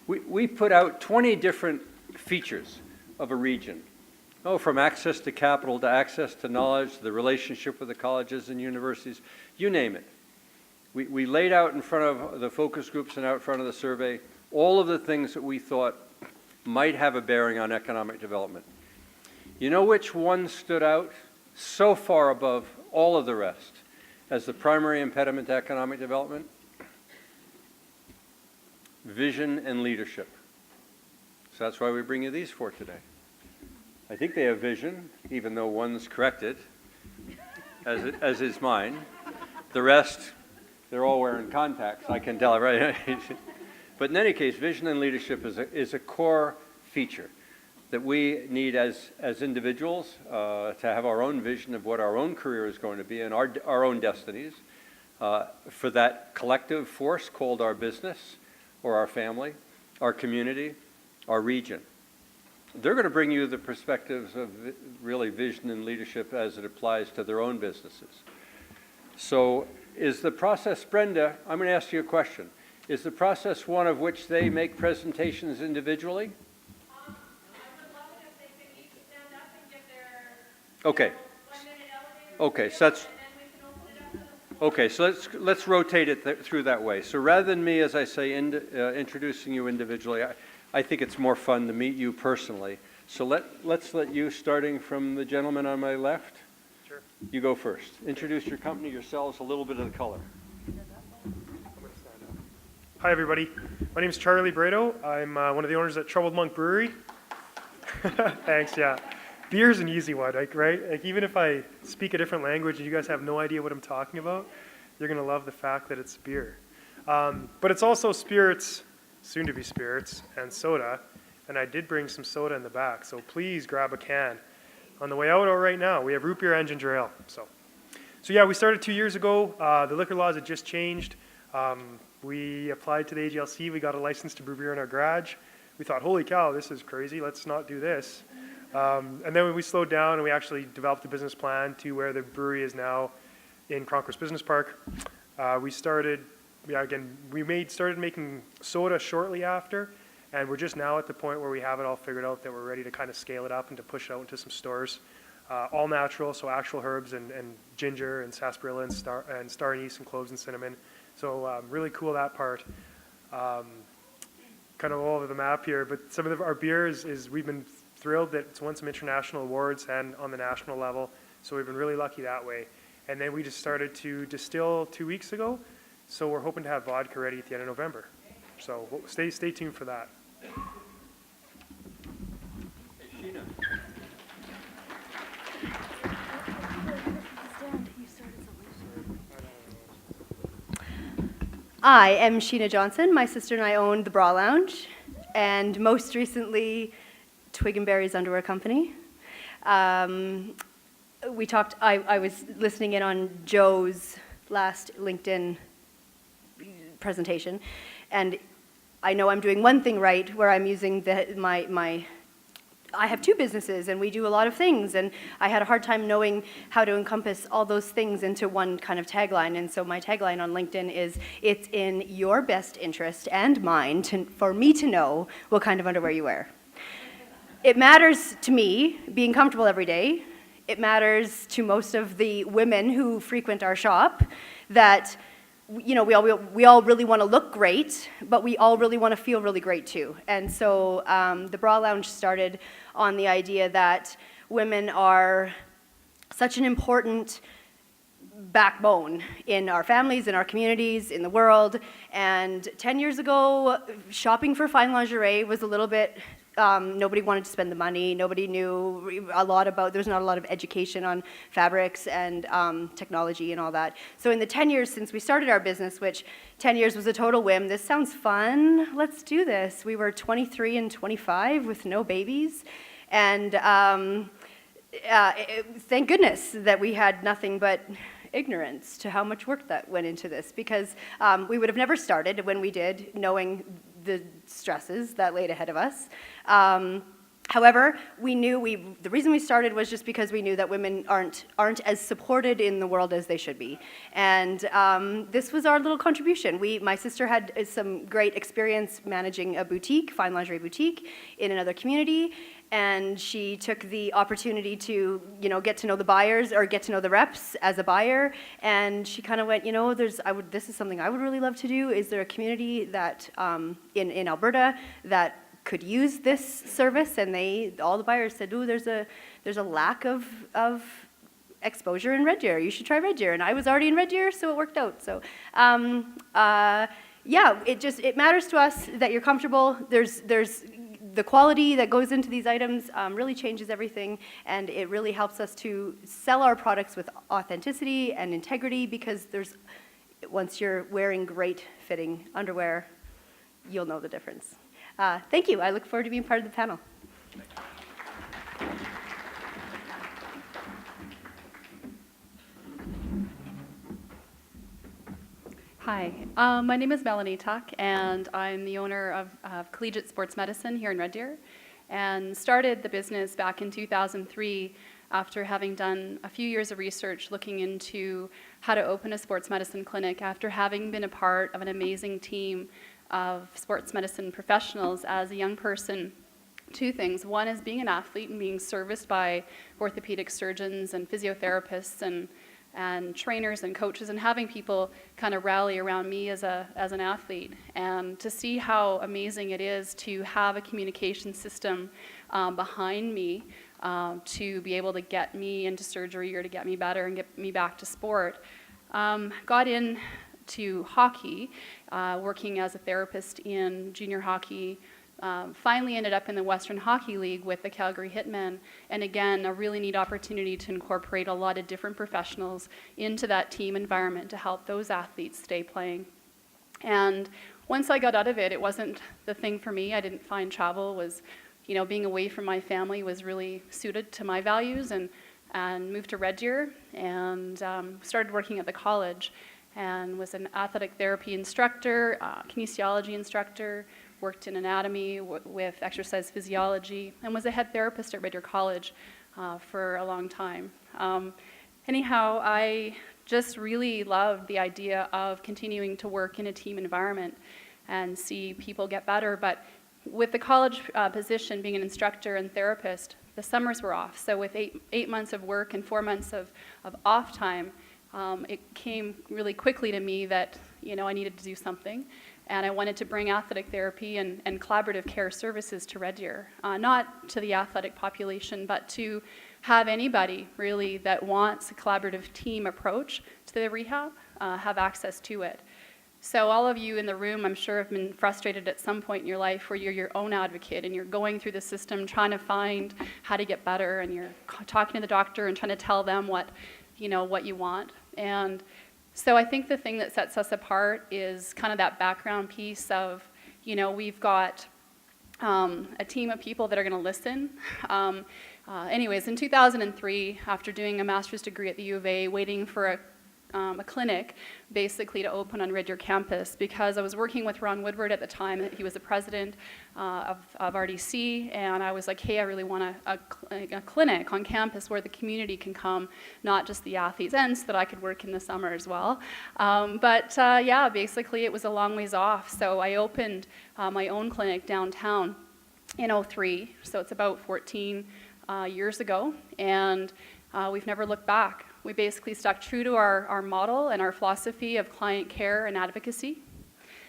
We put out 20 different features of a region. From access to capital, to access to knowledge, to the relationship with the colleges and universities, you name it. We laid out in front of the focus groups and out in front of the survey all of the things that we thought might have a bearing on economic development. You know which one stood out so far above all of the rest as the primary impediment to economic development? Vision and leadership. So that's why we bring you these four today. I think they have vision, even though one's corrected, as is mine. The rest, they're all wearing contacts, I can tell, right? But in any case, vision and leadership is a core feature that we need as individuals to have our own vision of what our own career is going to be and our own destinies, for that collective force called our business or our family, our community, our region. They're going to bring you the perspectives of really vision and leadership as it applies to their own businesses. So is the process, Brenda, I'm going to ask you a question. Is the process one of which they make presentations individually? I would love it if they could each stand up and give their Okay. 1-minute elevator. Okay, so that's, and then we can open it up to the floor. okay, so let's rotate it through that way. So rather than me, as I say, introducing you individually, I think it's more fun to meet you personally. So let's let you, starting from the gentleman on my left. Sure. You go first. Introduce your company, yourselves, a little bit of the color. Hi, everybody. My name is Charlie Brado. I'm one of the owners at Troubled Monk Brewery. Thanks, yeah. Beer's an easy one, right? Like, even if I speak a different language and you guys have no idea what I'm talking about, you're going to love the fact that it's beer. But it's also spirits, soon-to-be spirits, and soda. And I did bring some soda in the back, so please grab a can. On the way out or right now, we have root beer and ginger ale. So yeah, we started 2 years ago. The liquor laws had just changed. We applied to the AGLC. We got a license to brew beer in our garage. We thought, holy cow, this is crazy. Let's not do this. And then we slowed down and we actually developed a business plan to where the brewery is now in Concourse Business Park. We started making soda shortly after, and we're just now at the point where we have it all figured out that we're ready to kind of scale it up and to push it out into some stores. All natural, so actual herbs and ginger and sarsaparilla and star anise and cloves and cinnamon. So really cool, that part. Kind of all over the map here, but some of our beers is we've been thrilled that it's won some international awards and on the national level, so we've been really lucky that way. And then we just started to distill 2 weeks ago, so we're hoping to have vodka ready at the end of November. So stay tuned for that. Hey, Sheena. I am Sheena Johnson. My sister and I owned the Bra Lounge, and most recently, Twig and Berry's Underwear Company. We talked. I was listening in on Joe's last LinkedIn presentation, and I know I'm doing one thing right, where I'm using I have two businesses and we do a lot of things, and I had a hard time knowing how to encompass all those things into one kind of tagline. And so my tagline on LinkedIn is, it's in your best interest and mine for me to know what kind of underwear you wear. It matters to me being comfortable every day. It matters to most of the women who frequent our shop that, you know, we all really want to look great, but we all really want to feel really great too. And so the Bra Lounge started on the idea that women are such an important backbone in our families, in our communities, in the world. And 10 years ago, shopping for fine lingerie was a little bit, nobody wanted to spend the money. Nobody knew a lot about, there's not a lot of education on fabrics and technology and all that. So in the 10 years since we started our business, which 10 years was a total whim, this sounds fun, let's do this. We were 23 and 25 with no babies. And thank goodness that we had nothing but ignorance to how much work that went into this, because we would have never started when we did, knowing the stresses that laid ahead of us. However, we knew the reason we started was just because we knew that women aren't as supported in the world as they should be. And this was our little contribution. My sister had some great experience managing a boutique, fine lingerie boutique, in another community. And she took the opportunity to, get to know the buyers or get to know the reps as a buyer. And she kind of went, this is something I would really love to do. Is there a community that in Alberta that could use this service? And all the buyers said, "Ooh, there's a lack of exposure in Red Deer. You should try Red Deer." And I was already in Red Deer, so it worked out. So it matters to us that you're comfortable. There's the quality that goes into these items really changes everything, and it really helps us to sell our products with authenticity and integrity, because once you're wearing great fitting underwear, you'll know the difference. Thank you. I look forward to being part of the panel. Hi, my name is Melanie Tuck, and I'm the owner of Collegiate Sports Medicine here in Red Deer, and started the business back in 2003 after having done a few years of research looking into how to open a sports medicine clinic, after having been a part of an amazing team of sports medicine professionals as a young person. Two things. One is being an athlete and being serviced by orthopedic surgeons and physiotherapists and trainers and coaches, and having people kind of rally around me as an athlete, and to see how amazing it is to have a communication system behind me to be able to get me into surgery or to get me better and get me back to sport. Got into hockey, working as a therapist in junior hockey. Finally ended up in the Western Hockey League with the Calgary Hitmen, and again, a really neat opportunity to incorporate a lot of different professionals into that team environment to help those athletes stay playing. And once I got out of it, it wasn't the thing for me. I didn't find travel was, being away from my family was really suited to my values, and moved to Red Deer and started working at the college, and was an athletic therapy instructor, kinesiology instructor, worked in anatomy with exercise physiology, and was a head therapist at Red Deer College for a long time. Anyhow, I just really loved the idea of continuing to work in a team environment and see people get better. But with the college position, being an instructor and therapist, the summers were off. So with eight months of work and 4 months of off time, it came really quickly to me that I needed to do something. And I wanted to bring athletic therapy and collaborative care services to Red Deer, not to the athletic population, but to have anybody really that wants a collaborative team approach to the rehab have access to it. So all of you in the room, I'm sure, have been frustrated at some point in your life where you're your own advocate and you're going through the system trying to find how to get better, and you're talking to the doctor and trying to tell them what you want. And so I think the thing that sets us apart is kind of that background piece of, we've got a team of people that are going to listen. Anyways, in 2003, after doing a master's degree at the U of A, waiting for a clinic basically to open on Red Deer campus, because I was working with Ron Woodward at the time. He was the president of RDC, and I was like, hey, I really want a clinic on campus where the community can come, not just the athletes, and so that I could work in the summer as well. Basically it was a long ways off, so I opened my own clinic downtown in 2003, so it's about 14 years ago, and we've never looked back. We basically stuck true to our model and our philosophy of client care and advocacy,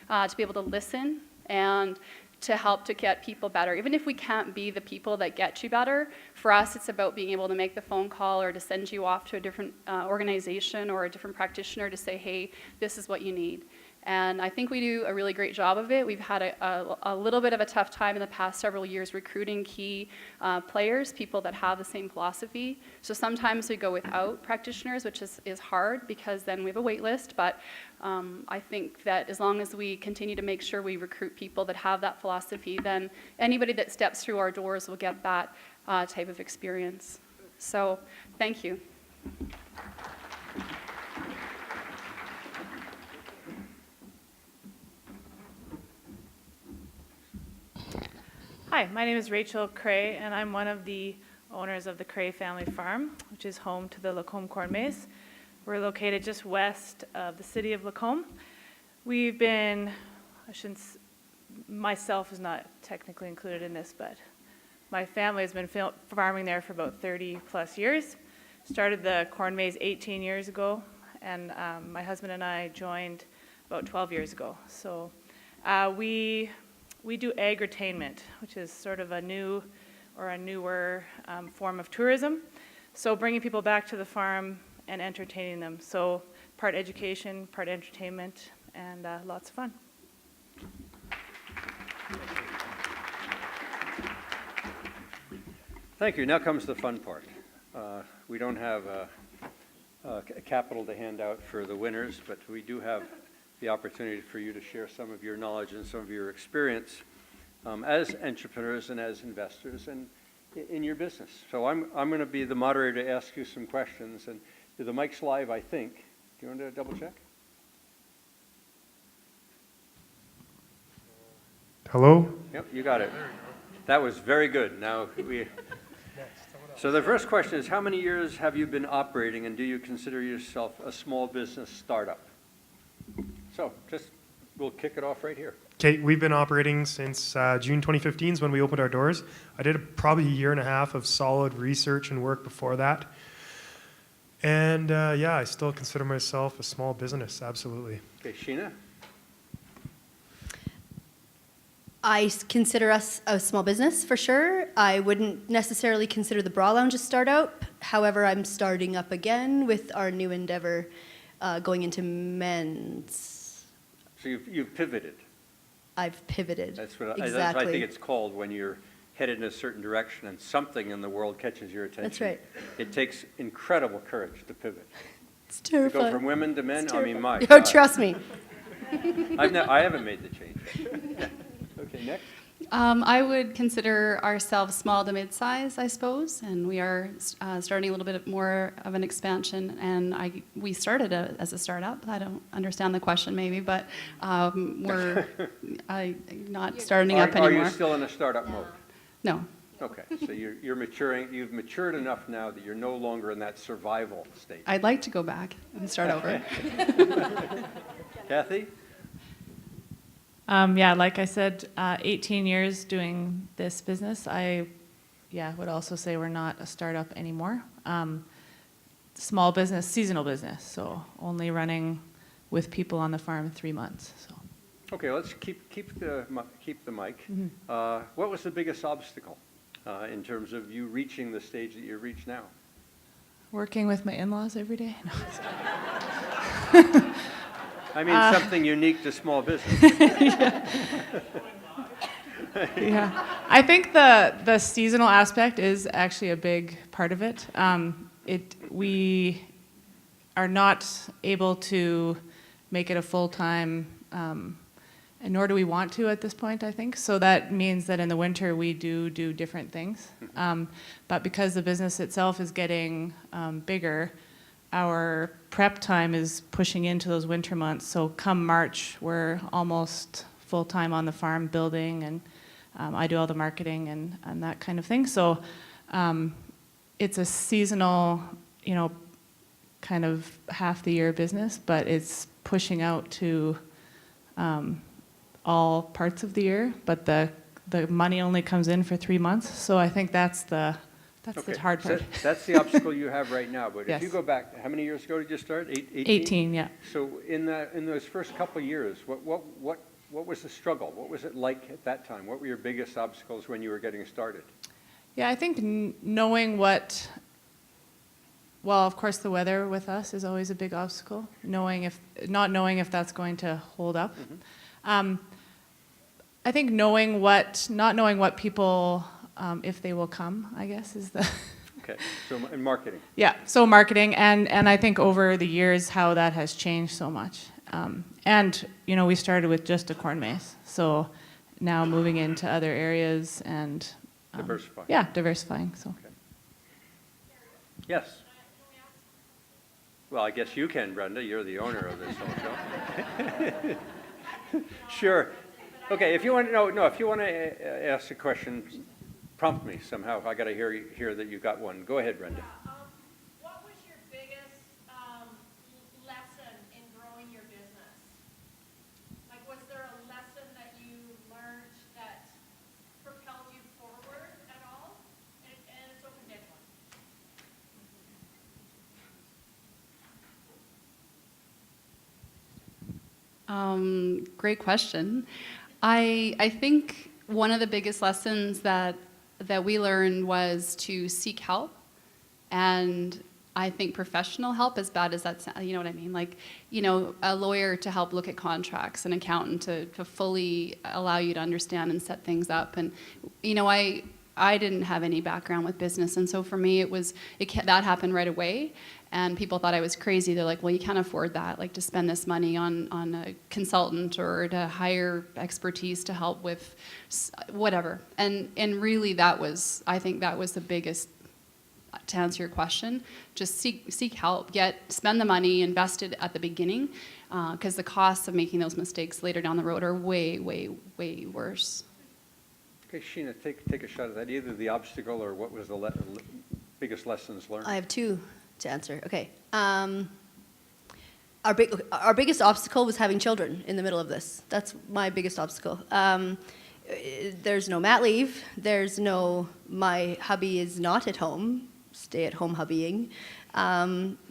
to be able to listen and to help to get people better. Even if we can't be the people that get you better, for us it's about being able to make the phone call or to send you off to a different organization or a different practitioner to say, hey, this is what you need. And I think we do a really great job of it. We've had a little bit of a tough time in the past several years recruiting key players, people that have the same philosophy. So sometimes we go without practitioners, which is hard because then we have a wait list. But I think that as long as we continue to make sure we recruit people that have that philosophy, then anybody that steps through our doors will get that type of experience. So thank you. Hi, my name is Rachel Cray, and I'm one of the owners of the Cray Family Farm, which is home to the Lacombe Corn Maze. We're located just west of the city of Lacombe. We've been, myself is not technically included in this, but my family has been farming there for about 30 plus years. Started the corn maze 18 years ago, and my husband and I joined about 12 years ago. So we do agritainment, which is sort of a new or a newer form of tourism. So bringing people back to the farm and entertaining them. So part education, part entertainment, and lots of fun. Thank you. Now comes the fun part. We don't have a capital to hand out for the winners, but we do have the opportunity for you to share some of your knowledge and some of your experience as entrepreneurs and as investors and in your business. So I'm going to be the moderator to ask you some questions. And the mic's live, I think. Do you want to double check? Hello? Yep, you got it. That was very good. So the first question is, how many years have you been operating, and do you consider yourself a small business startup? So we'll kick it off right here. Okay, we've been operating since June 2015 is when we opened our doors. I did probably a year and a half of solid research and work before that. And yeah, I still consider myself a small business, absolutely. Okay, Sheena? I consider us a small business for sure. I wouldn't necessarily consider the Bra Lounge a startup. However, I'm starting up again with our new endeavor going into men's. So you've pivoted. I've pivoted. That's what exactly. I think it's called when you're headed in a certain direction and something in the world catches your attention. That's right. It takes incredible courage to pivot. It's To terrifying. go from women to men, It's I mean, my terrifying. Oh, God. trust me. I haven't made the change. Yeah. Okay, next. I would consider ourselves small to mid-size, I suppose, and we are starting a little bit more of an expansion. And we started as a startup. I don't understand the question, maybe, but we're not starting up Are anymore. you still in a startup mode? No. Okay, so you're maturing. You've matured enough now that you're no longer in that survival state. I'd like to go back and start over. Kathy? Yeah, like I said, 18 years doing this business. I would also say we're not a startup anymore. Small business, seasonal business, so only running with people on the farm 3 months. So. Okay, let's keep the mic. What was the biggest obstacle in terms of you reaching the stage that you reach now? Working with my in-laws every day. No. I mean, something unique to small business. Yeah, I think the seasonal aspect is actually a big part of it. We are not able to make it a full-time, and nor do we want to at this point, I think. So that means that in the winter we do different things. But because the business itself is getting bigger, our prep time is pushing into those winter months. So come March, we're almost full-time on the farm building, and I do all the marketing and that kind of thing. So it's a seasonal, kind of half the year business, but it's pushing out to all parts of the year. But the money only comes in for 3 months. So I think that's the hard part. So that's the obstacle you have right now. But Yes. if you go back, how many years ago did you start? 18? 18, yeah. So in those first couple of years, what was the struggle? What was it like at that time? What were your biggest obstacles when you were getting started? Yeah, I think knowing well, of course, the weather with us is always a big obstacle. Not knowing if that's going to hold up. I think not knowing what people, if they will come, I guess, is the. Okay, so in marketing. Yeah, so marketing, and I think over the years how that has changed so much. And we started with just a corn maze, so now moving into other areas and Diversifying. Yeah, diversifying. So. Okay. Yes. Well, I guess you can, Brenda. You're the owner of this whole show. Sure. Okay, if you want, if you want to ask a question, prompt me somehow. I got to hear that you got one. Go ahead, Brenda. What was your biggest lesson in growing your business? Like, was there a lesson that you learned that propelled you forward at all? And it's open to anyone. Great question. I think one of the biggest lessons that we learned was to seek help, and I think professional help, as bad as that sounds, you know what I mean? Like, a lawyer to help look at contracts, an accountant to fully allow you to understand and set things up. And, I didn't have any background with business, and so for me, that happened right away. And people thought I was crazy. They're like, well, you can't afford that, like to spend this money on a consultant or to hire expertise to help with whatever. And really I think that was the biggest, to answer your question, just seek help, spend the money, invest it at the beginning, because the costs of making those mistakes later down the road are way, way, way worse. Okay, Sheena, take a shot at that. Either the obstacle or what was the biggest lessons learned? I have two to answer. Okay. Our biggest obstacle was having children in the middle of this. That's my biggest obstacle. There's no mat leave. My hubby is not at home, stay-at-home hubbying.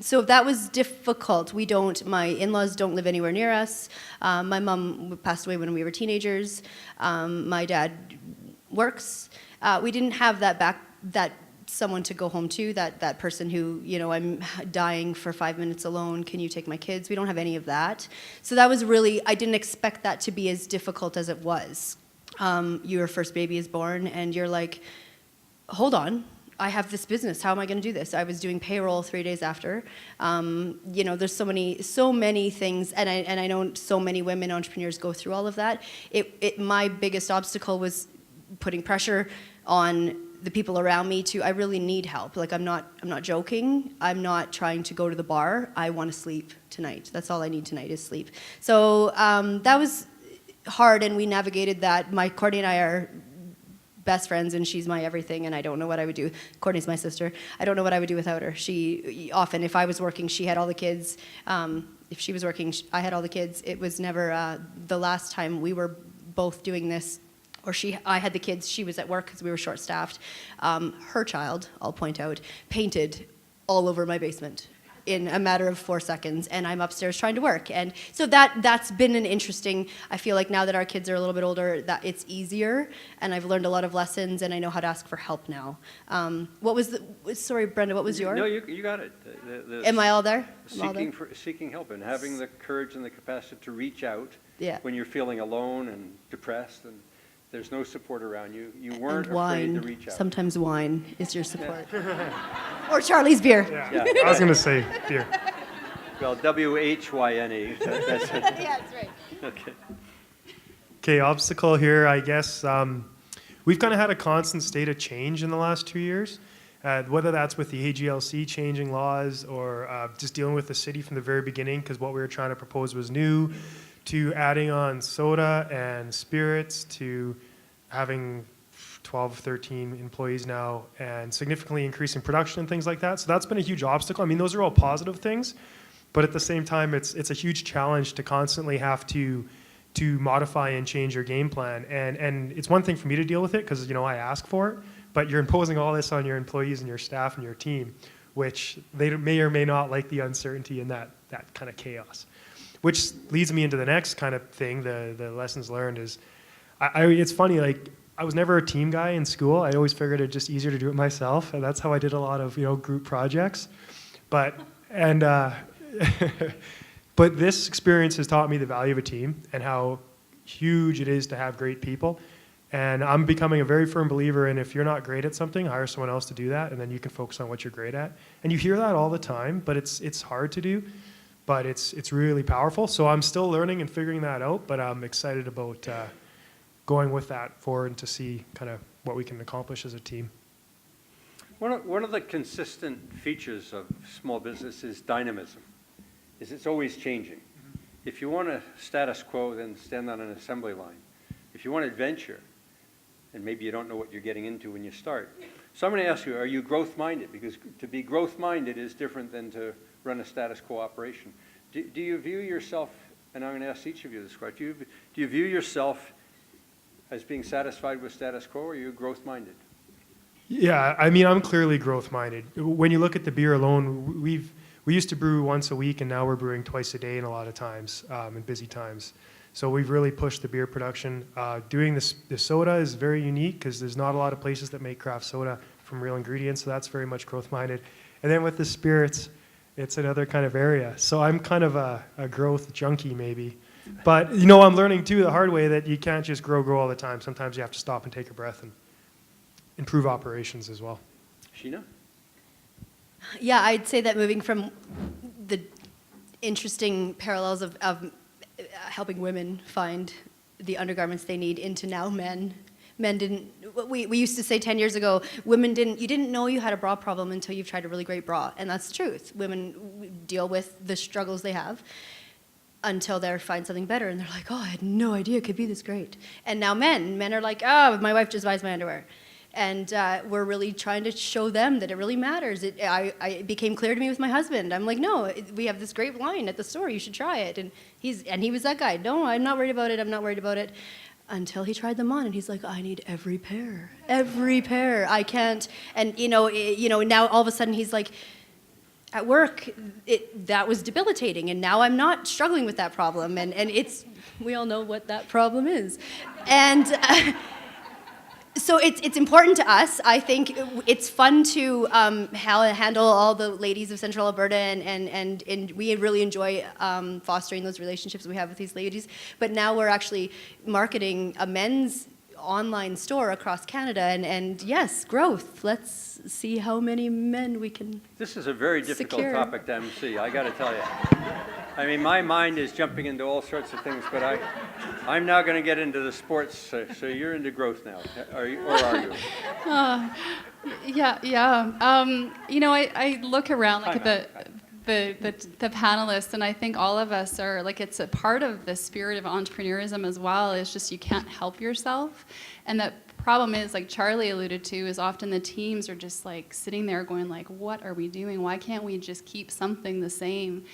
So that was difficult. My in-laws don't live anywhere near us. My mom passed away when we were teenagers. My dad works. We didn't have that someone to go home to, that person who, I'm dying for 5 minutes alone, can you take my kids? We don't have any of that. So that was really, I didn't expect that to be as difficult as it was. Your first baby is born and you're like, hold on, I have this business, how am I gonna do this? I was doing payroll 3 days after. There's so many things, and I know so many women entrepreneurs go through all of that. My biggest obstacle was putting pressure on the people around me I really need help. Like, I'm not joking. I'm not trying to go to the bar. I want to sleep tonight. That's all I need tonight is sleep. So that was hard, and we navigated that. Cortney and I are best friends, and she's my everything, and I don't know what I would do. Cortney's my sister. I don't know what I would do without her. She often, if I was working, she had all the kids. If she was working, I had all the kids. It was never the last time we were both doing this. I had the kids, she was at work because we were short-staffed. Her child, I'll point out, painted all over my basement in a matter of 4 seconds, and I'm upstairs trying to work. And so that's been an interesting, I feel like now that our kids are a little bit older, that it's easier, and I've learned a lot of lessons, and I know how to ask for help now. Sorry, Brenda, what was yours? No, you got it. Am I all there? Seeking help and having the courage and the capacity to reach out Yeah. when you're feeling alone and depressed and there's no support around you. You weren't And wine. afraid to reach out. Sometimes wine is your support. Or Charlie's beer. Yeah, I was going to say beer. Well, WHYNE. That's it. Yeah, that's right. Okay. Okay, obstacle here, I guess. We've kind of had a constant state of change in the last 2 years, whether that's with the AGLC changing laws or just dealing with the city from the very beginning, because what we were trying to propose was new, to adding on soda and spirits, to having 12, 13 employees now, and significantly increasing production and things like that. So that's been a huge obstacle. I mean, those are all positive things, but at the same time, it's a huge challenge to constantly have to modify and change your game plan. And it's one thing for me to deal with it because, I ask for it, but you're imposing all this on your employees and your staff and your team, which they may or may not like the uncertainty and that kind of chaos. Which leads me into the next kind of thing, the lessons learned is, it's funny, like, I was never a team guy in school. I always figured it just easier to do it myself, and that's how I did a lot of, group projects. But this experience has taught me the value of a team and how huge it is to have great people. And I'm becoming a very firm believer in, if you're not great at something, hire someone else to do that, and then you can focus on what you're great at. And you hear that all the time, but it's hard to do. But it's really powerful. So I'm still learning and figuring that out, but I'm excited about going with that forward to see kind of what we can accomplish as a team. One of the consistent features of small business is dynamism, is it's always changing. If you want a status quo, then stand on an assembly line. if you want adventure, and maybe you don't know what you're getting into when you start. So I'm going to ask you, are you growth-minded? Because to be growth-minded is different than to run a status quo operation. Do you view yourself, and I'm going to ask each of you this question, do you view yourself as being satisfied with status quo, or are you growth-minded? Yeah, I mean, I'm clearly growth-minded. When you look at the beer alone, we used to brew once a week, and now we're brewing twice a day in a lot of times, in busy times. So we've really pushed the beer production. Doing the soda is very unique because there's not a lot of places that make craft soda from real ingredients, so that's very much growth-minded. And then with the spirits, it's another kind of area. So I'm kind of a growth junkie, maybe. But, you know, I'm learning, too, the hard way that you can't just grow all the time. Sometimes you have to stop and take a breath and improve operations as well. Sheena? Yeah, I'd say that moving from the interesting parallels of helping women find the undergarments they need into now men. Men didn't, we used to say 10 years ago, you didn't know you had a bra problem until you've tried a really great bra. And that's the truth. Women deal with the struggles they have until they find something better. And they're like, oh, I had no idea it could be this great. And now men are like, oh, my wife just buys my underwear. And we're really trying to show them that it really matters. It became clear to me with my husband. I'm like, no, we have this great line at the store. You should try it. And he was that guy. No, I'm not worried about it. I'm not worried about it. Until he tried them on, and he's like, I need every pair. I can't. And now all of a sudden he's like, at work, that was debilitating, and now I'm not struggling with that problem. And we all know what that problem is. And so it's important to us. I think it's fun to handle all the ladies of Central Alberta, and we really enjoy fostering those relationships we have with these ladies. But now we're actually marketing a men's online store across Canada, and yes, growth. Let's see how many men we can This is a very difficult secure. topic to MC, I got to tell you. I mean, my mind is jumping into all sorts of things, but I'm now going to get into the sports, so you're into growth now, or are you? I look around like at the panelists, and I think all of us are like, it's a part of the spirit of entrepreneurism as well. It's just you can't help yourself, and the problem is, like Charlie alluded to, is often the teams are just like sitting there going like, what are we doing? Why can't we just keep something the same?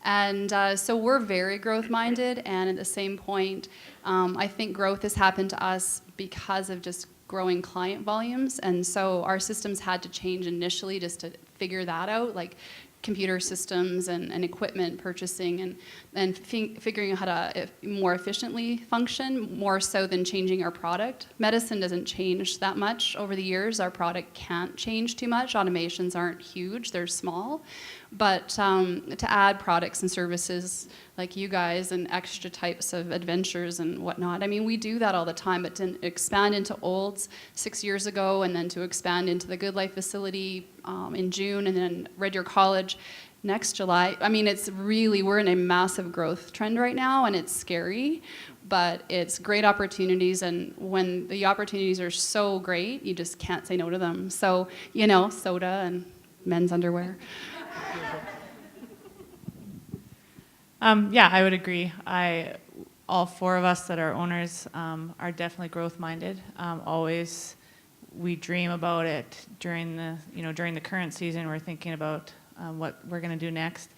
And so we're very growth minded, and at the same point, I think growth has happened to us because of just growing client volumes, and so our systems had to change initially just to figure that out, like computer systems and equipment purchasing and figuring out how to more efficiently function, more so than changing our product. Medicine doesn't change that much over the years. Our product can't change too much. Automations aren't huge, they're small. But to add products and services like you guys and extra types of adventures and whatnot, I mean, we do that all the time, but to expand into Olds 6 years ago, and then to expand into the Good Life facility in June, and then Red Deer College next July. I mean, it's really, we're in a massive growth trend right now, and it's scary, but it's great opportunities, and when the opportunities are so great, you just can't say no to them. So, soda and men's underwear. Yeah, I would agree. All four of us that are owners are definitely growth-minded. Always, we dream about it during the current season. We're thinking about what we're going to do next.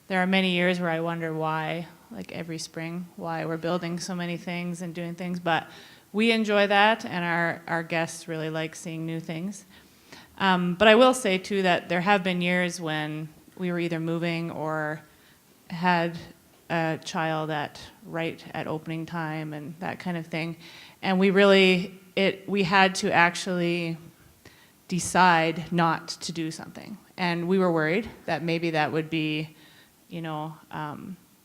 There are many years where I wonder why, like every spring, why we're building so many things and doing things. But we enjoy that, and our guests really like seeing new things. But I will say too that there have been years when we were either moving or had a child right at opening time and that kind of thing, and we had to actually decide not to do something, and we were worried that maybe that would be,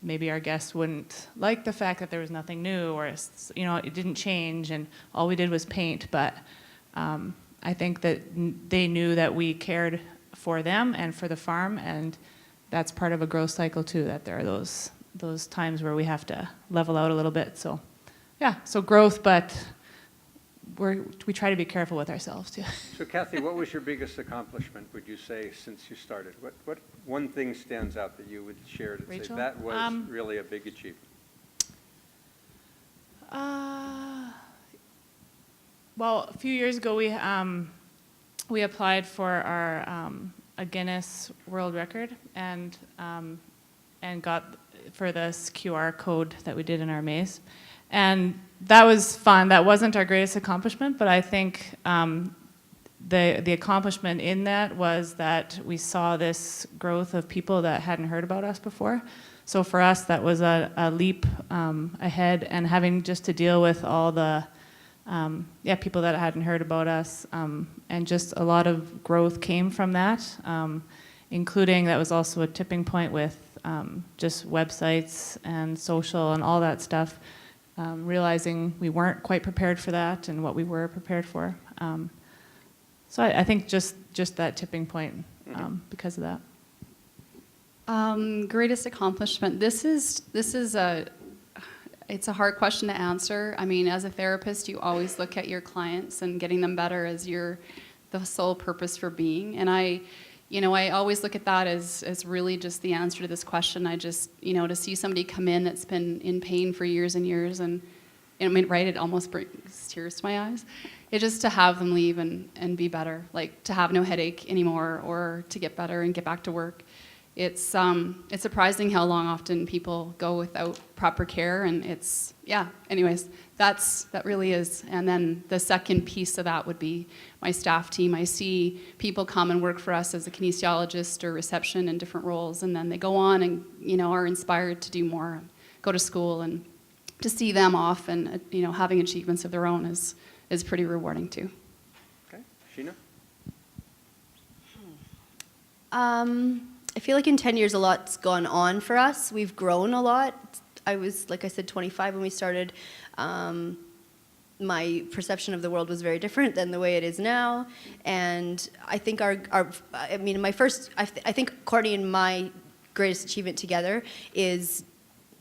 maybe our guests wouldn't like the fact that there was nothing new, or it didn't change and all we did was paint. But I think that they knew that we cared for them and for the farm, and that's part of a growth cycle too, that there are those times where we have to level out a little bit. So yeah, so growth, but we try to be careful with ourselves too. So Kathy, what was your biggest accomplishment, would you say, since you started? What one thing stands out that you would share to say Rachel? that was really a big achievement? Well, a few years ago, we applied for our a Guinness World Record and got for this QR code that we did in our maze, and that was fun. That wasn't our greatest accomplishment, but I think the accomplishment in that was that we saw this growth of people that hadn't heard about us before. So for us, that was a leap ahead, and having just to deal with all the people that hadn't heard about us, and just a lot of growth came from that, including that was also a tipping point with just websites and social and all that stuff, realizing we weren't quite prepared for that and what we were prepared for. So I think just that tipping point because of that. Greatest accomplishment. It's a hard question to answer. I mean, as a therapist, you always look at your clients and getting them better as the sole purpose for being. And I always look at that as really just the answer to this question. I just, to see somebody come in that's been in pain for years and years, and I mean, right, it almost brings tears to my eyes. It's just to have them leave and be better, like to have no headache anymore, or to get better and get back to work. It's surprising how long often people go without proper care, and anyways, that really is. And then the second piece of that would be my staff team. I see people come and work for us as a kinesiologist or reception in different roles, and then they go on and, are inspired to do more, go to school, and to see them off and, having achievements of their own is pretty rewarding too. Okay, Sheena? I feel like in 10 years, a lot's gone on for us. We've grown a lot. I was, like I said, 25 when we started. My perception of the world was very different than the way it is now. And I think I think Cortney and my greatest achievement together is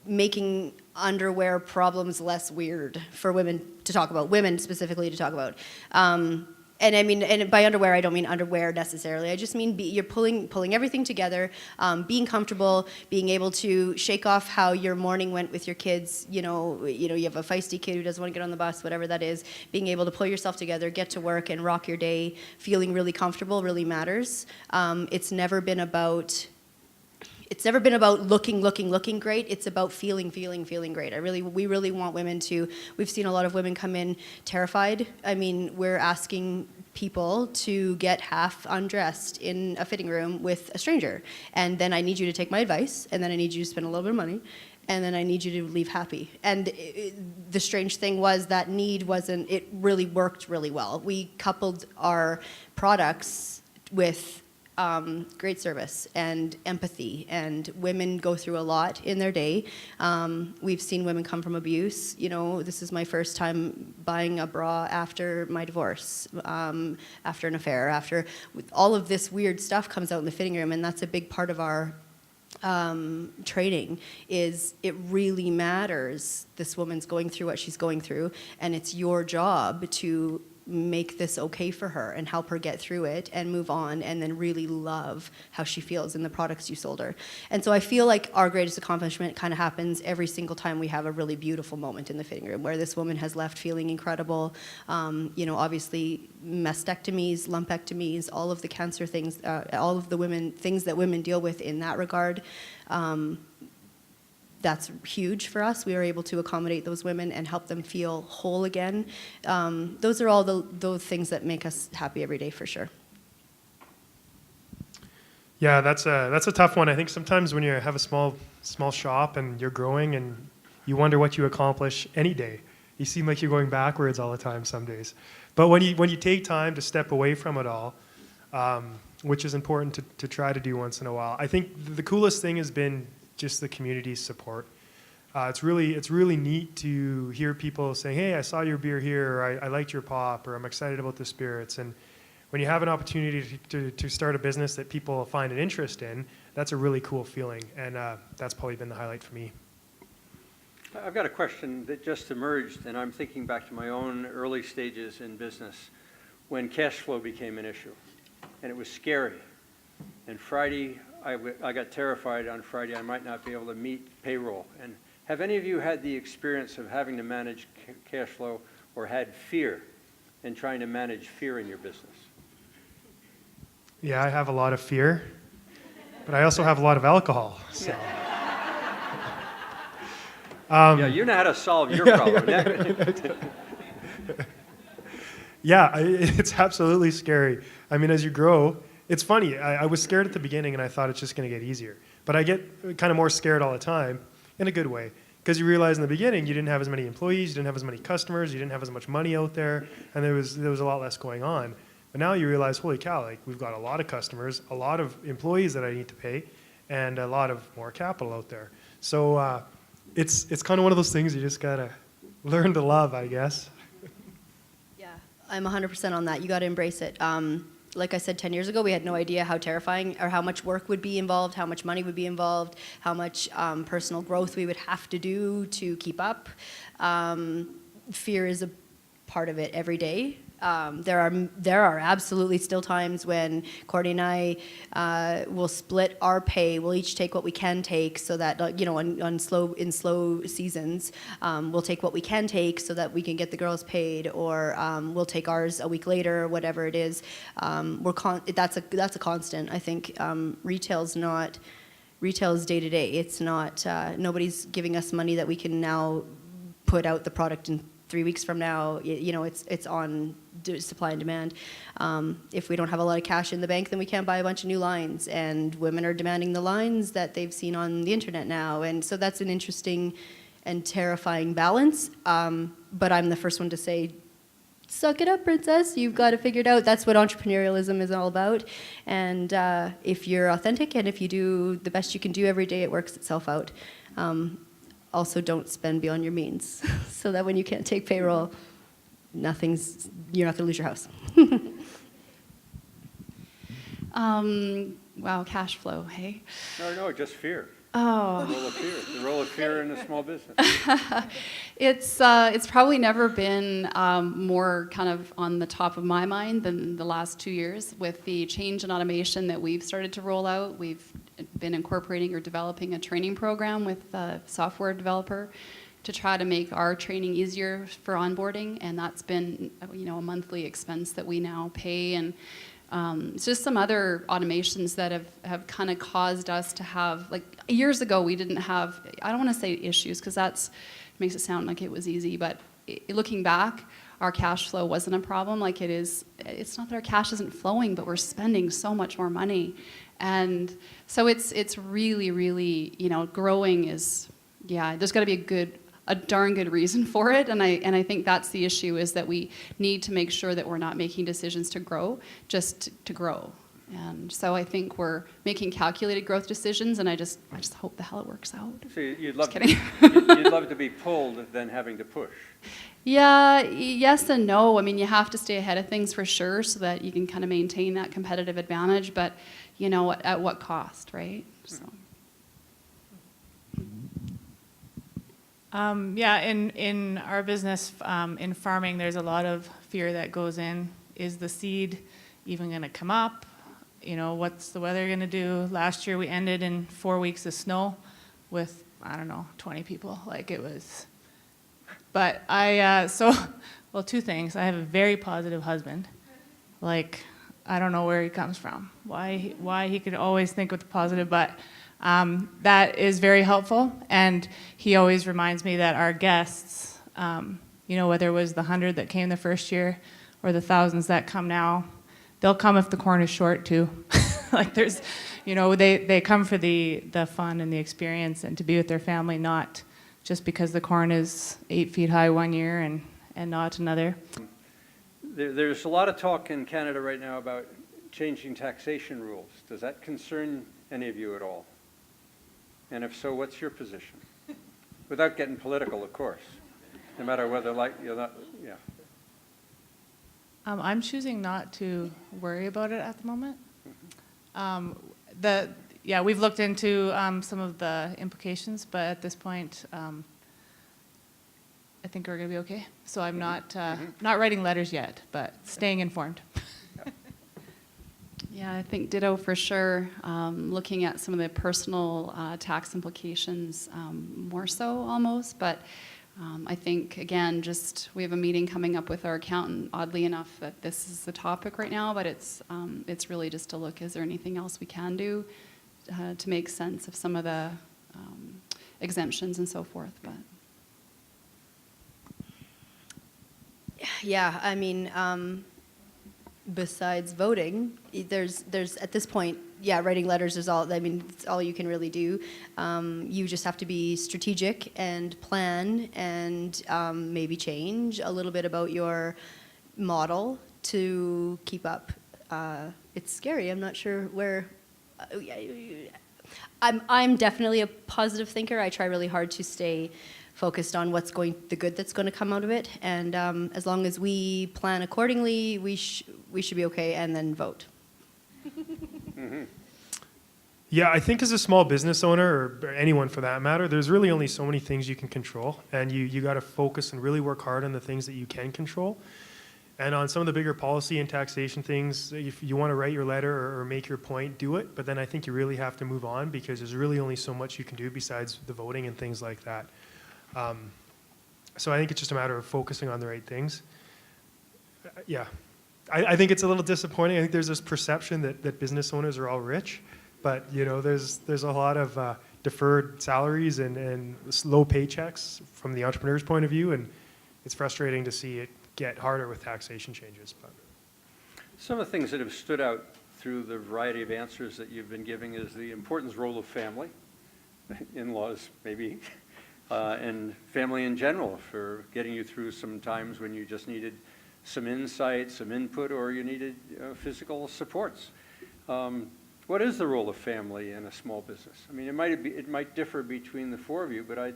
making underwear problems less weird for women to talk about, women specifically to talk about. And by underwear, I don't mean underwear necessarily. I just mean you're pulling everything together, being comfortable, being able to shake off how your morning went with your kids. You have a feisty kid who doesn't want to get on the bus, whatever that is. Being able to pull yourself together, get to work, and rock your day, feeling really comfortable really matters. It's never been about looking great. It's about feeling great. We really want women to. We've seen a lot of women come in terrified. I mean, we're asking people to get half undressed in a fitting room with a stranger, and then I need you to take my advice, and then I need you to spend a little bit of money, and then I need you to leave happy. And the strange thing was that need wasn't. It really worked really well. We coupled our products with great service and empathy, and women go through a lot in their day. We've seen women come from abuse. This is my first time buying a bra after my divorce, after an affair, after all of this weird stuff comes out in the fitting room, and that's a big part of our training. Is it really matters this woman's going through what she's going through, and it's your job to make this okay for her and help her get through it and move on, and then really love how she feels in the products you sold her. And so I feel like our greatest accomplishment kind of happens every single time we have a really beautiful moment in the fitting room where this woman has left feeling incredible. Obviously mastectomies, lumpectomies, all of the cancer things, all of the things that women deal with in that regard. That's huge for us. We are able to accommodate those women and help them feel whole again. Those are all those things that make us happy every day, for sure. Yeah, that's a tough one. I think sometimes when you have a small shop and you're growing and you wonder what you accomplish any day, you seem like you're going backwards all the time some days. But when you take time to step away from it all, which is important to try to do once in a while, I think the coolest thing has been just the community's support. It's really neat to hear people saying, "Hey, I saw your beer here," or "I liked your pop," or "I'm excited about the spirits." And when you have an opportunity to start a business that people find an interest in, that's a really cool feeling, and that's probably been the highlight for me. I've got a question that just emerged, and I'm thinking back to my own early stages in business when cash flow became an issue, and it was scary. And Friday, I got terrified on Friday I might not be able to meet payroll. And have any of you had the experience of having to manage cash flow or had fear and trying to manage fear in your business? Yeah, I have a lot of fear, but I also have a lot of alcohol. So. Yeah, you know how to solve your problem. Yeah, it's absolutely scary. I mean, as you grow, it's funny. I was scared at the beginning, and I thought it's just going to get easier. But I get kind of more scared all the time, in a good way, because you realize in the beginning you didn't have as many employees, you didn't have as many customers, you didn't have as much money out there, and there was a lot less going on. But now you realize, holy cow, like we've got a lot of customers, a lot of employees that I need to pay, and a lot of more capital out there. So it's kind of one of those things you just gotta learn to love, I guess. Yeah, I'm 100% on that. You got to embrace it. Like I said, 10 years ago, we had no idea how terrifying or how much work would be involved, how much money would be involved, how much personal growth we would have to do to keep up. Fear is a part of it every day. There are absolutely still times when Cortney and I will split our pay. We'll each take what we can take, so that in slow seasons, we'll take what we can take so that we can get the girls paid, or we'll take ours a week later, whatever it is. That's a constant. I think retail's day to day. It's not nobody's giving us money that we can now put out the product in 3 weeks from now. It's on supply and demand. If we don't have a lot of cash in the bank, then we can't buy a bunch of new lines, and women are demanding the lines that they've seen on the internet now, and so that's an interesting and terrifying balance. But I'm the first one to say, suck it up, princess. You've got to figure it out. That's what entrepreneurialism is all about. And if you're authentic and if you do the best you can do every day, it works itself out. Also, don't spend beyond your means, so that when you can't take payroll, you're not going to lose your house. Wow, cash flow, hey? No, just fear. Oh. The role of fear in a small business. It's probably never been more kind of on the top of my mind than the last 2 years. With the change in automation that we've started to roll out, we've been incorporating or developing a training program with a software developer to try to make our training easier for onboarding, and that's been a monthly expense that we now pay. And it's just some other automations that have kind of caused us to have, like years ago we didn't have, I don't want to say issues because that makes it sound like it was easy, but looking back, our cash flow wasn't a problem like it is. It's not that our cash isn't flowing, but we're spending so much more money. And so it's really, really, growing is, there's got to be a darn good reason for it, and I think that's the issue, is that we need to make sure that we're not making decisions to grow just to grow. And so I think we're making calculated growth decisions, and I just hope the hell it works out. So you'd love to be pulled than having to push. Yeah, yes and no. I mean, you have to stay ahead of things for sure, so that you can kind of maintain that competitive advantage, but at what cost, right? So. In our business, in farming, there's a lot of fear that goes in. Is the seed even going to come up? What's the weather going to do? Last year we ended in 4 weeks of snow with, 20 people. Like it was. But two things. I have a very positive husband. Like, I don't know where he comes from. Why he could always think with the positive, but that is very helpful, and he always reminds me that our guests, whether it was the 100 that came the first year or the thousands that come now, they'll come if the corn is short too. Like there's, they come for the fun and the experience and to be with their family, not just because the corn is 8 feet high one year and not another. There's a lot of talk in Canada right now about changing taxation rules. Does that concern any of you at all? And if so, what's your position? Without getting political, of course. No matter whether yeah. I'm choosing not to worry about it at the moment. We've looked into some of the implications, but at this point, I think we're going to be okay. So I'm not writing letters yet, but staying informed. Yeah, I think ditto for sure. Looking at some of the personal tax implications more so almost, but I think, again, just we have a meeting coming up with our accountant, oddly enough, that this is the topic right now, but it's really just to look, is there anything else we can do to make sense of some of the exemptions and so forth, but. Yeah, I mean, besides voting, there's at this point, yeah, writing letters is all, I mean, it's all you can really do. You just have to be strategic and plan and maybe change a little bit about your model to keep up. It's scary. I'm not sure where. I'm definitely a positive thinker. I try really hard to stay focused on the good that's going to come out of it. And as long as we plan accordingly, we should be okay, and then vote. Yeah, I think as a small business owner, or anyone for that matter, there's really only so many things you can control, and you got to focus and really work hard on the things that you can control. And on some of the bigger policy and taxation things, if you want to write your letter or make your point, do it. But then I think you really have to move on, because there's really only so much you can do besides the voting and things like that. So I think it's just a matter of focusing on the right things. Yeah, I think it's a little disappointing. I think there's this perception that business owners are all rich, but you know, there's a lot of deferred salaries and low paychecks from the entrepreneur's point of view, and it's frustrating to see it get harder with taxation changes. But Some of the things that have stood out through the variety of answers that you've been giving is the important role of family, in-laws maybe, and family in general for getting you through some times when you just needed some insight, some input, or you needed physical supports. What is the role of family in a small business? I mean, it might differ between the four of you, but I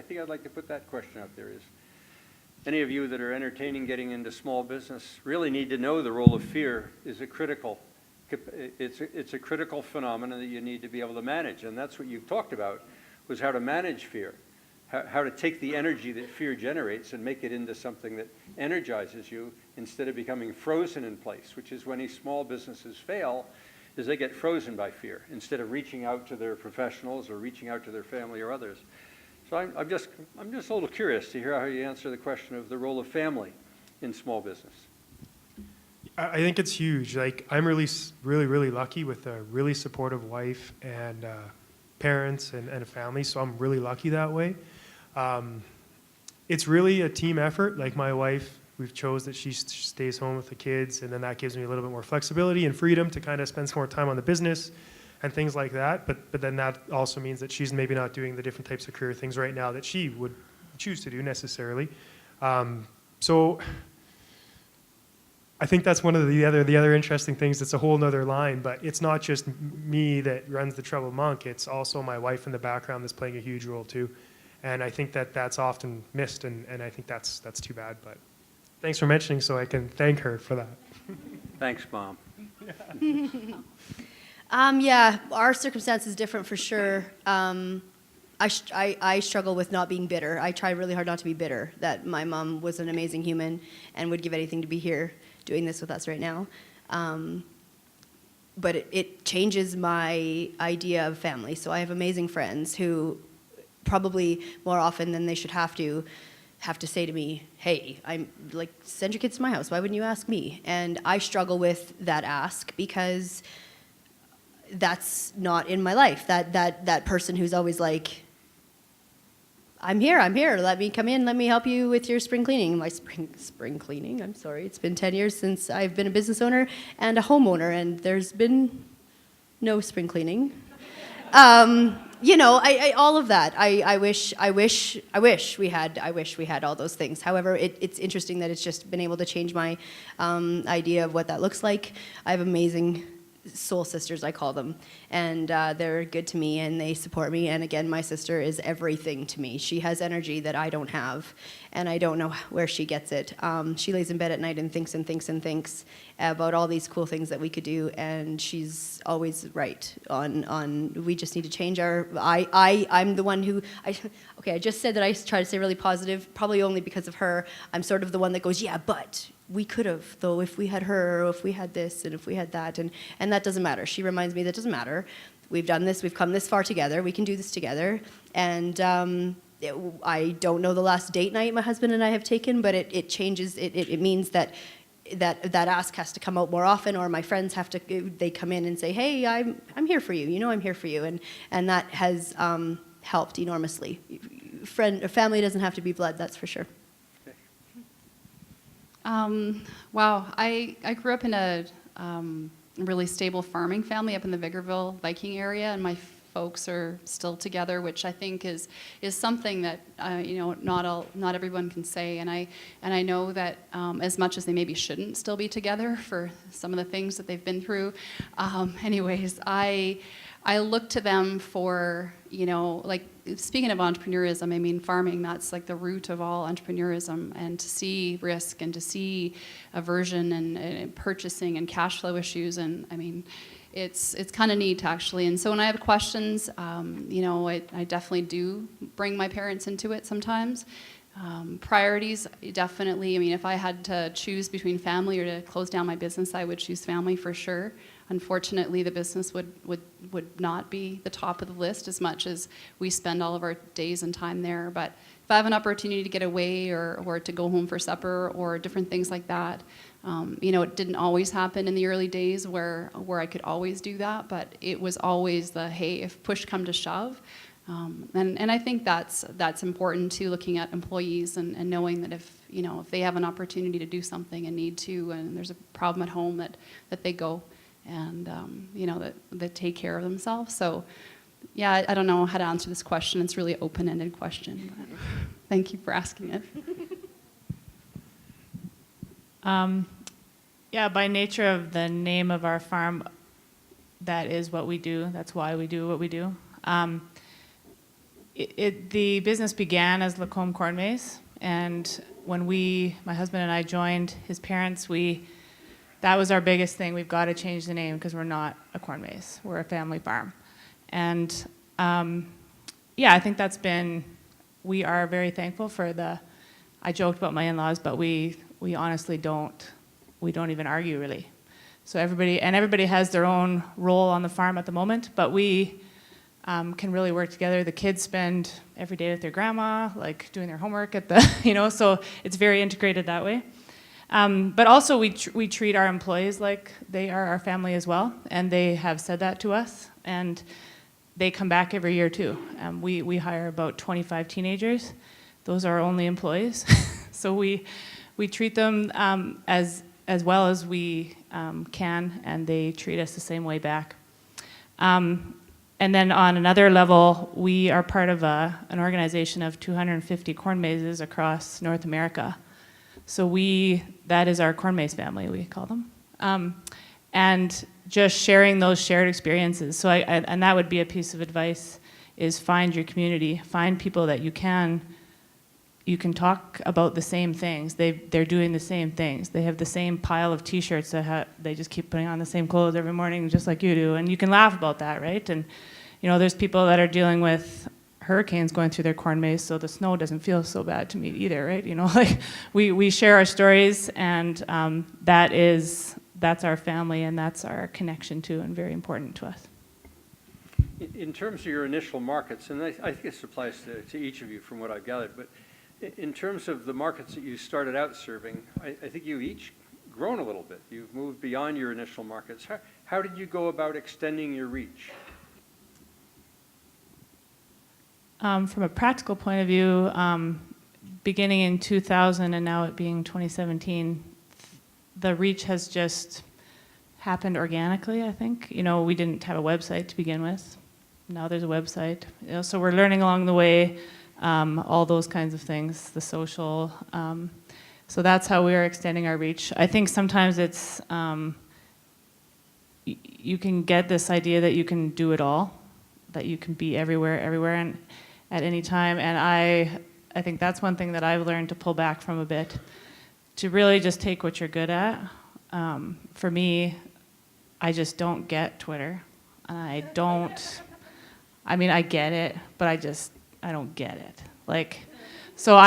think I'd like to put that question out there. Is any of you that are entertaining getting into small business really need to know the role of fear is a critical. It's a critical phenomenon that you need to be able to manage, and that's what you've talked about, was how to manage fear, how to take the energy that fear generates and make it into something that energizes you instead of becoming frozen in place, which is when these small businesses fail, is they get frozen by fear instead of reaching out to their professionals or reaching out to their family or others. So I'm just a little curious to hear how you answer the question of the role of family in small business. I think it's huge. Like, I'm really lucky with a really supportive wife and parents and a family, so I'm really lucky that way. It's really a team effort. Like, my wife, we've chose that she stays home with the kids, and then that gives me a little bit more flexibility and freedom to kind of spend some more time on the business and things like that. But then that also means that she's maybe not doing the different types of career things right now that she would choose to do necessarily. So I think that's one of the other interesting things. It's a whole nother line, but it's not just me that runs the Troubled Monk. It's also my wife in the background that's playing a huge role too. And I think that's often missed, and I think that's too bad. But thanks for mentioning, so I can thank her for that. Thanks, Mom. Yeah, our circumstance is different for sure. I struggle with not being bitter. I try really hard not to be bitter that my mom was an amazing human and would give anything to be here doing this with us right now. But it changes my idea of family. So I have amazing friends who probably more often than they should have to say to me, hey, I'm like, send your kids to my house. Why wouldn't you ask me? And I struggle with that ask because that's not in my life. That person who's always like, I'm here, let me come in, let me help you with your spring cleaning. My spring cleaning, I'm sorry. It's been 10 years since I've been a business owner and a homeowner, and there's been no spring cleaning. You know, all of that. I wish we had all those things. However, it's interesting that it's just been able to change my idea of what that looks like. I have amazing soul sisters, I call them, and they're good to me and they support me. And again, my sister is everything to me. She has energy that I don't have, and I don't know where she gets it. She lays in bed at night and thinks about all these cool things that we could do, and she's always right on we just need to change our. I'm the one who I just said that I try to stay really positive, probably only because of her. I'm sort of the one that goes, yeah, but we could have, though, if we had her, or if we had this, and if we had that, and that doesn't matter. She reminds me that doesn't matter. We've done this, we've come this far together, we can do this together, and I don't know the last date night my husband and I have taken, but it changes. It means that ask has to come out more often, or my friends have to. They come in and say, "Hey, I'm here for you. You know, I'm here for you," and that has helped enormously. Family doesn't have to be blood, that's for sure. Wow, I grew up in a really stable farming family up in the Vickerville Viking area, and my folks are still together, which I think is something that not everyone can say, and I know that as much as they maybe shouldn't still be together for some of the things that they've been through. Anyways, I look to them for, like, speaking of entrepreneurism, I mean, farming, that's like the root of all entrepreneurism, and to see risk and to see aversion and purchasing and cash flow issues, and I mean, it's kind of neat, actually. And so when I have questions, I definitely do bring my parents into it sometimes. Priorities, definitely. I mean, if I had to choose between family or to close down my business, I would choose family for sure. Unfortunately, the business would not be the top of the list as much as we spend all of our days and time there. But if I have an opportunity to get away or to go home for supper or different things like that, it didn't always happen in the early days where I could always do that, but it was always the, hey, if push come to shove. And I think that's important too, looking at employees and knowing that if they have an opportunity to do something and need to, and there's a problem at home, that they go and that take care of themselves. So yeah, I don't know how to answer this question. It's really an open-ended question, but thank you for asking it. Yeah, by nature of the name of our farm, that is what we do. That's why we do what we do. The business began as Lacombe Corn Maze, and when my husband and I joined his parents, that was our biggest thing. We've got to change the name because we're not a corn maze. We're a family farm. And I think we are very thankful for I joked about my in-laws, but we honestly don't even argue really. So everybody has their own role on the farm at the moment, but we can really work together. The kids spend every day with their grandma, like doing their homework so it's very integrated that way. But also we treat our employees like they are our family as well, and they have said that to us, and they come back every year too. We hire about 25 teenagers. Those are our only employees. So we treat them as well as we can, and they treat us the same way back. And then on another level, we are part of an organization of 250 corn mazes across North America. So that is our corn maze family, we call them. And just sharing those shared experiences. So and that would be a piece of advice, is find your community, find people that you can talk about the same things. They're doing the same things. They have the same pile of t-shirts they just keep putting on the same clothes every morning, just like you do. And you can laugh about that, right? And there's people that are dealing with hurricanes going through their corn maze, so the snow doesn't feel so bad to me either, right? We share our stories, and that's our family, and that's our connection to, and very important to us. In terms of your initial markets, and I think this applies to each of you from what I've gathered, but in terms of the markets that you started out serving, I think you've each grown a little bit. You've moved beyond your initial markets. How did you go about extending your reach? From a practical point of view, beginning in 2000 and now it being 2017, the reach has just happened organically, I think. We didn't have a website to begin with. Now there's a website. So we're learning along the way, all those kinds of things, the social. So that's how we are extending our reach. I think sometimes it's, you can get this idea that you can do it all, that you can be everywhere, and at any time. And I think that's one thing that I've learned to pull back from a bit, to really just take what you're good at. For me, I just don't get Twitter. And I get it, but I don't get it. So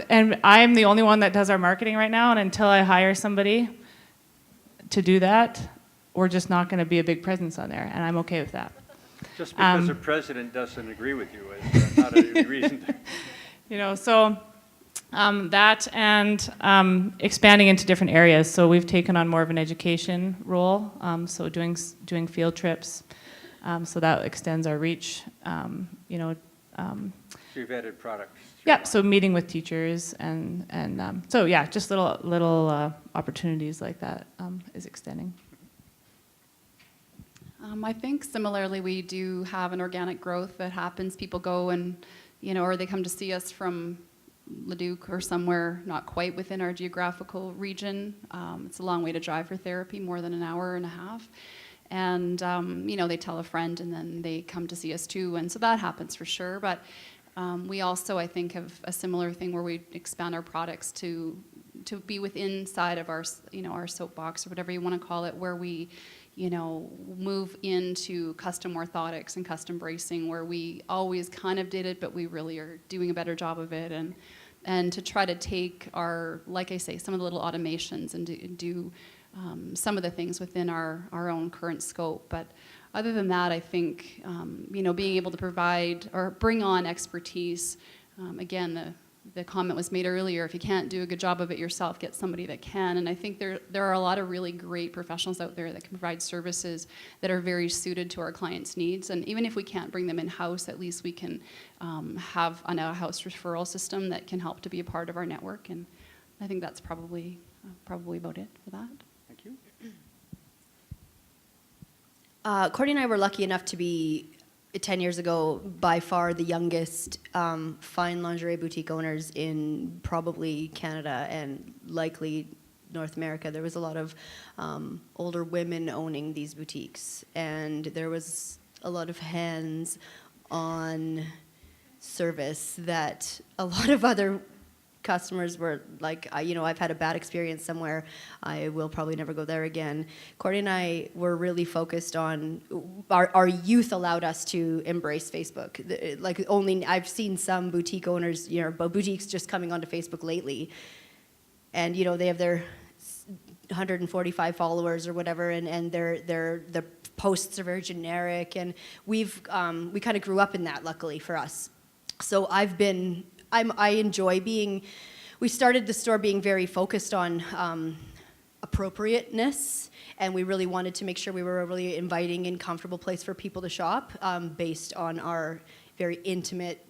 and I'm the only one that does our marketing right now, and until I hire somebody to do that, we're just not going to be a big presence on there, and I'm okay with that. Just because the president doesn't agree with you is not a reason to... So that and expanding into different areas. So we've taken on more of an education role. So doing field trips. So that extends our reach. So you've added products. Yeah. So meeting with teachers and so yeah, just little opportunities like that is extending. I think similarly, we do have an organic growth that happens. People go and, or they come to see us from Leduc or somewhere not quite within our geographical region. It's a long way to drive for therapy, more than an hour and a half. And, they tell a friend and then they come to see us too. And so that happens for sure. But we also, I think, have a similar thing where we expand our products to be within inside of our, our soapbox or whatever you want to call it, where we, move into custom orthotics and custom bracing, where we always kind of did it, but we really are doing a better job of it. And to try to take our, like I say, some of the little automations and do some of the things within our own current scope. But other than that, I think, being able to provide or bring on expertise, again, the comment was made earlier, if you can't do a good job of it yourself, get somebody that can. And I think there are a lot of really great professionals out there that can provide services that are very suited to our clients' needs. And even if we can't bring them in-house, at least we can have an out-house referral system that can help to be a part of our network. And I think that's probably about it for that. Thank you. Cortney and I were lucky enough to be 10 years ago, by far the youngest fine lingerie boutique owners in probably Canada and likely North America. There was a lot of older women owning these boutiques, and there was a lot of hands-on service that a lot of other customers were like, I've had a bad experience somewhere, I will probably never go there again. Cortney and I were really focused on, our youth allowed us to embrace Facebook. I've seen some boutique owners, boutiques just coming onto Facebook lately, and they have their 145 followers or whatever, and their posts are very generic, and we kind of grew up in that, luckily for us. So I enjoy being, we started the store being very focused on appropriateness, and we really wanted to make sure we were a really inviting and comfortable place for people to shop based on our very intimate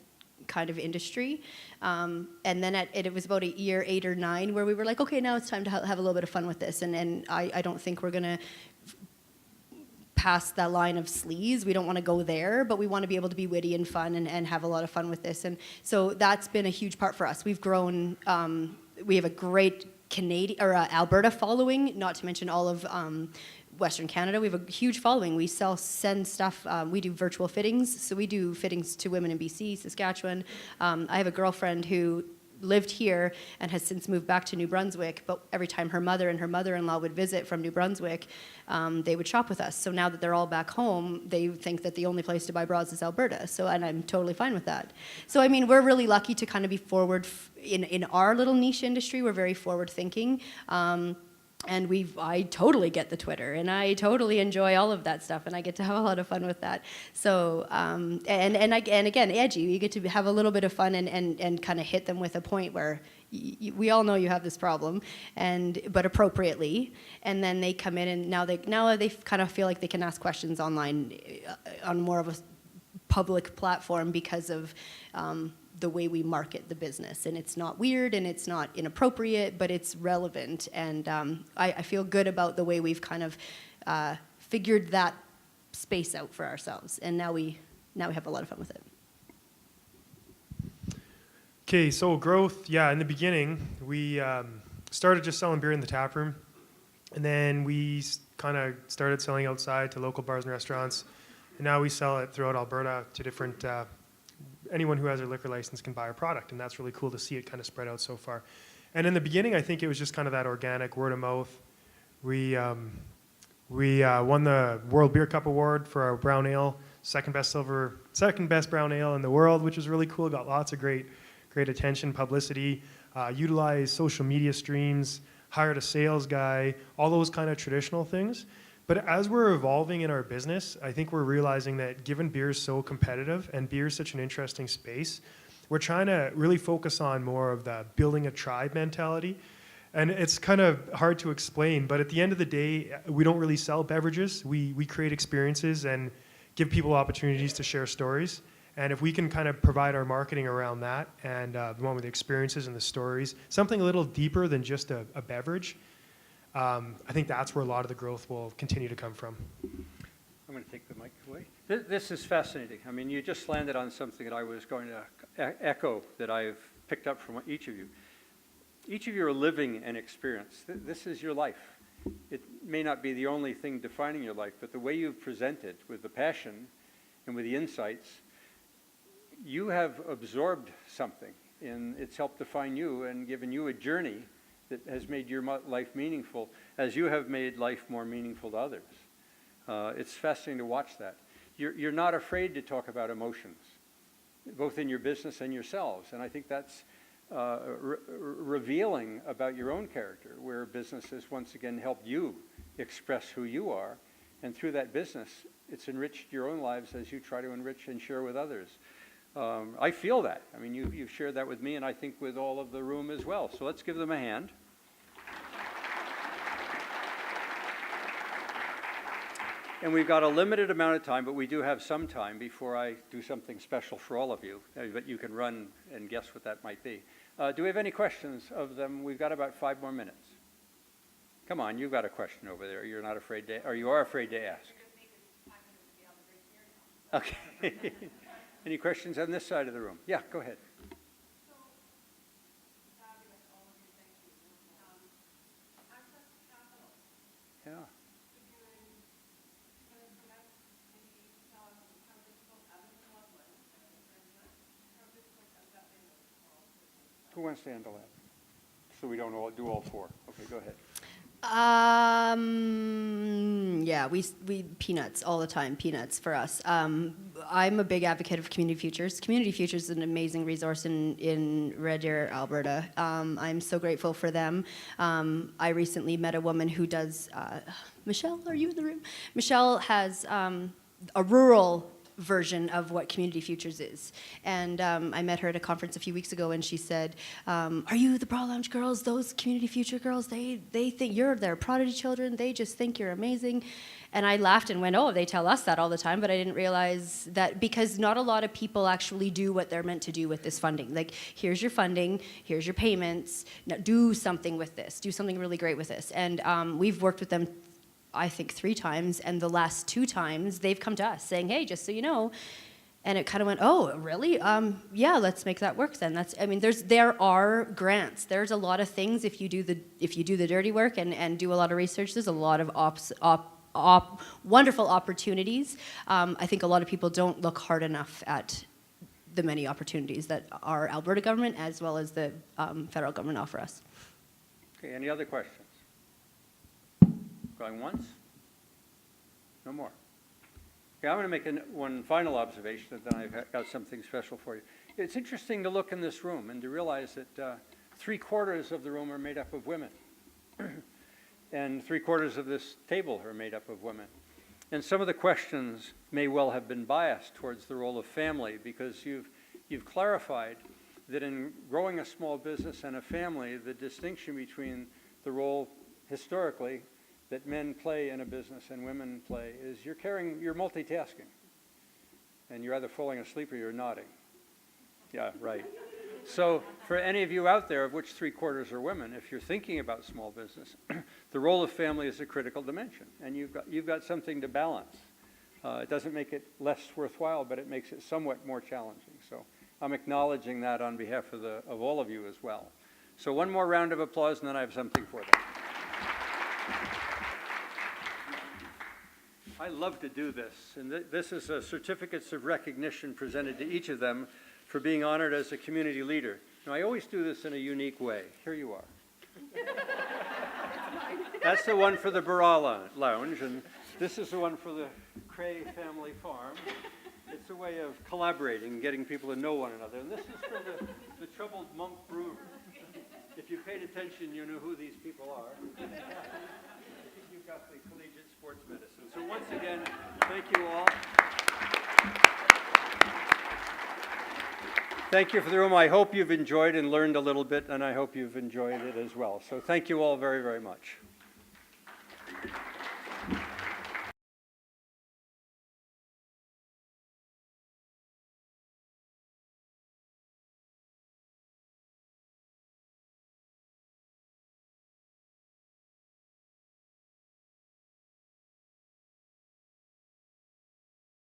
kind of industry. And then it was about a year 8 or 9 where we were like, okay, now it's time to have a little bit of fun with this. And I don't think we're going to past that line of sleaze. We don't want to go there, but we want to be able to be witty and fun and have a lot of fun with this. And so that's been a huge part for us. We've grown, we have a great Canadian or Alberta following, not to mention all of Western Canada. We have a huge following. We send stuff, we do virtual fittings. So we do fittings to women in BC, Saskatchewan. I have a girlfriend who lived here and has since moved back to New Brunswick, but every time her mother and her mother-in-law would visit from New Brunswick, they would shop with us. So now that they're all back home, they think that the only place to buy bras is Alberta. So, and I'm totally fine with that. So, I mean, we're really lucky to kind of be forward in our little niche industry. We're very forward thinking. And I totally get the Twitter, and I totally enjoy all of that stuff, and I get to have a lot of fun with that. So, and again, edgy. You get to have a little bit of fun and kind of hit them with a point where we all know you have this problem, but appropriately. And then they come in, and now they kind of feel like they can ask questions online on more of a public platform because of the way we market the business. And it's not weird and it's not inappropriate, but it's relevant. And I feel good about the way we've kind of figured that space out for ourselves. And now we have a lot of fun with it. Okay, so growth, yeah, in the beginning, we started just selling beer in the tap room. And then we kind of started selling outside to local bars and restaurants. And now we sell it throughout Alberta to different anyone who has a liquor license can buy our product, and that's really cool to see it kind of spread out so far. And in the beginning, I think it was just kind of that organic word of mouth. We won the World Beer Cup Award for our brown ale, second best brown ale in the world, which was really cool. Got lots of great attention, publicity, utilized social media streams, hired a sales guy, all those kind of traditional things. But as we're evolving in our business, I think we're realizing that given beer is so competitive and beer is such an interesting space, we're trying to really focus on more of the building a tribe mentality. And it's kind of hard to explain, but at the end of the day, we don't really sell beverages. We create experiences and give people opportunities to share stories. And if we can kind of provide our marketing around that and the one with the experiences and the stories, something a little deeper than just a beverage, I think that's where a lot of the growth will continue to come from. I'm going to take the mic away. This is fascinating. I mean, you just landed on something that I was going to echo that I've picked up from each of you. Each of you are living an experience. This is your life. It may not be the only thing defining your life, but the way you've presented with the passion and with the insights, you have absorbed something, and it's helped define you and given you a journey that has made your life meaningful, as you have made life more meaningful to others. It's fascinating to watch that. You're not afraid to talk about emotions, both in your business and yourselves, and I think that's revealing about your own character, where business has once again helped you express who you are, and through that business, it's enriched your own lives as you try to enrich and share with others. I feel that. I mean, you've shared that with me, and I think with all of the room as well. So let's give them a hand. And we've got a limited amount of time, but we do have some time before I do something special for all of you, that you can run and guess what that might be. Do we have any questions of them? We've got about 5 more minutes. Come on, you've got a question over there. You're not afraid to, or you are afraid to ask. Okay. Any questions on this side of the room? Yeah, go ahead. Yeah. Who wants to handle that? So we don't all do all 4. Okay, go ahead. Yeah, we peanuts all the time, peanuts for us. I'm a big advocate of Community Futures. Community Futures is an amazing resource in Red Deer, Alberta. I'm so grateful for them. I recently met a woman who does, Michelle, are you in the room? Michelle has a rural version of what Community Futures is. And I met her at a conference a few weeks ago, and she said, are you the Bra Lounge girls, those Community Future girls? They think you're their prodigy children. They just think you're amazing. And I laughed and went, oh, they tell us that all the time, but I didn't realize that, because not a lot of people actually do what they're meant to do with this funding. Like, here's your funding, here's your payments, now do something with this, do something really great with this. And we've worked with them, I think 3 times, and the last 2 times they've come to us saying, hey, just so you know, and it kind of went, oh, really? Yeah, let's make that work then. There are grants. There's a lot of things if you do the dirty work and do a lot of research. There's a lot of wonderful opportunities. I think a lot of people don't look hard enough at the many opportunities that our Alberta government as well as the federal government offer us. Okay, any other questions? Going once? No more. Okay, I'm going to make one final observation, and then I've got something special for you. It's interesting to look in this room and to realize that 3/4 of the room are made up of women. And 3/4 of this table are made up of women. And some of the questions may well have been biased towards the role of family, because you've clarified that in growing a small business and a family, the distinction between the role historically that men play in a business and women play is you're multitasking. And you're either falling asleep or you're nodding. Yeah, right. So for any of you out there, of which 3/4 are women, if you're thinking about small business, the role of family is a critical dimension, and you've got something to balance. It doesn't make it less worthwhile, but it makes it somewhat more challenging. So I'm acknowledging that on behalf of all of you as well. So one more round of applause, and then I have something for them. I love to do this, and this is certificates of recognition presented to each of them for being honored as a community leader. Now, I always do this in a unique way. Here you are. That's the one for the Bra Lounge, and this is the one for the Cray Family Farm. It's a way of collaborating and getting people to know one another. And this is for the Troubled Monk Brewery. If you paid attention, you knew who these people are. I think you've got the collegiate sports medicine. So once again, thank you all. Thank you for the room. I hope you've enjoyed and learned a little bit, and I hope you've enjoyed it as well. So thank you all very, very much.